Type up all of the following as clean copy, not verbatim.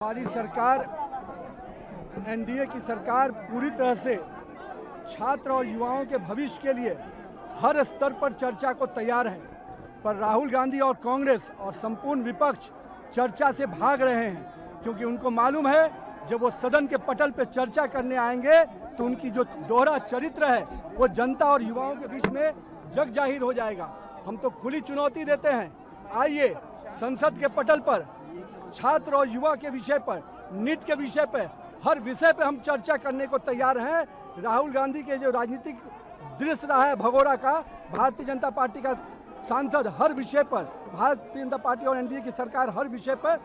हमारी सरकार एनडीए की सरकार पूरी तरह से छात्र और युवाओं के भविष्य के लिए हर स्तर पर चर्चा को तैयार है, पर राहुल गांधी और कांग्रेस और संपूर्ण विपक्ष चर्चा से भाग रहे हैं, क्योंकि उनको मालूम है जब वो सदन के पटल पर चर्चा करने आएंगे तो उनकी जो दोहरा चरित्र है वो जनता और युवाओं के बीच में जग जाहिर हो जाएगा। हम तो खुली चुनौती देते हैं, आइए संसद के पटल पर छात्र और युवा के विषय पर, नीट के विषय पर, हर विषय पर हम चर्चा करने को तैयार हैं। राहुल गांधी के जो राजनीतिक दृश्य रहा है भगोड़ा का, भारतीय जनता पार्टी का सांसद हर विषय पर, भारतीय जनता पार्टी और एनडीए की सरकार हर विषय पर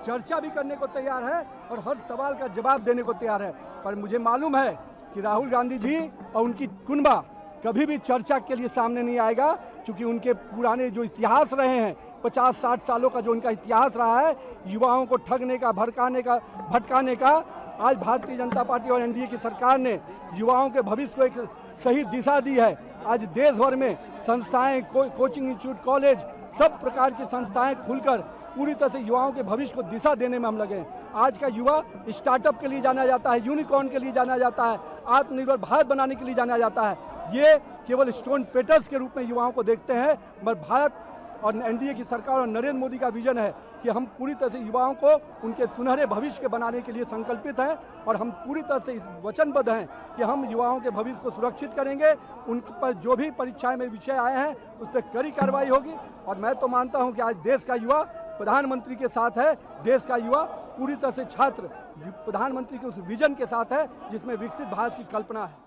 चर्चा भी करने को तैयार है और हर सवाल का जवाब देने को तैयार है। पर मुझे मालूम है कि राहुल गांधी जी और उनकी कुनबा कभी भी चर्चा के लिए सामने नहीं आएगा, क्योंकि उनके पुराने जो इतिहास रहे हैं 50-60 सालों का जो उनका इतिहास रहा है युवाओं को ठगने का, भटकाने का, आज भारतीय जनता पार्टी और एनडीए की सरकार ने युवाओं के भविष्य को एक सही दिशा दी है। आज देश भर में संस्थाएं, कोचिंग इंस्टीट्यूट, कॉलेज, सब प्रकार की संस्थाएं खुलकर पूरी तरह से युवाओं के भविष्य को दिशा देने में हम लगे हैं। आज का युवा स्टार्टअप के लिए जाना जाता है, यूनिकॉर्न के लिए जाना जाता है, आत्मनिर्भर भारत बनाने के लिए जाना जाता है। ये केवल स्टोन पेटर्स के रूप में युवाओं को देखते हैं, मगर भारत और एनडीए की सरकार और नरेंद्र मोदी का विजन है कि हम पूरी तरह से युवाओं को उनके सुनहरे भविष्य के बनाने के लिए संकल्पित हैं और हम पूरी तरह से इस वचनबद्ध हैं कि हम युवाओं के भविष्य को सुरक्षित करेंगे। उन पर जो भी परीक्षाएं में विषय आए हैं उस पर कड़ी कार्रवाई होगी और मैं तो मानता हूं कि आज देश का युवा प्रधानमंत्री के साथ है। देश का युवा पूरी तरह से छात्र प्रधानमंत्री के उस विजन के साथ है जिसमें विकसित भारत की कल्पना है।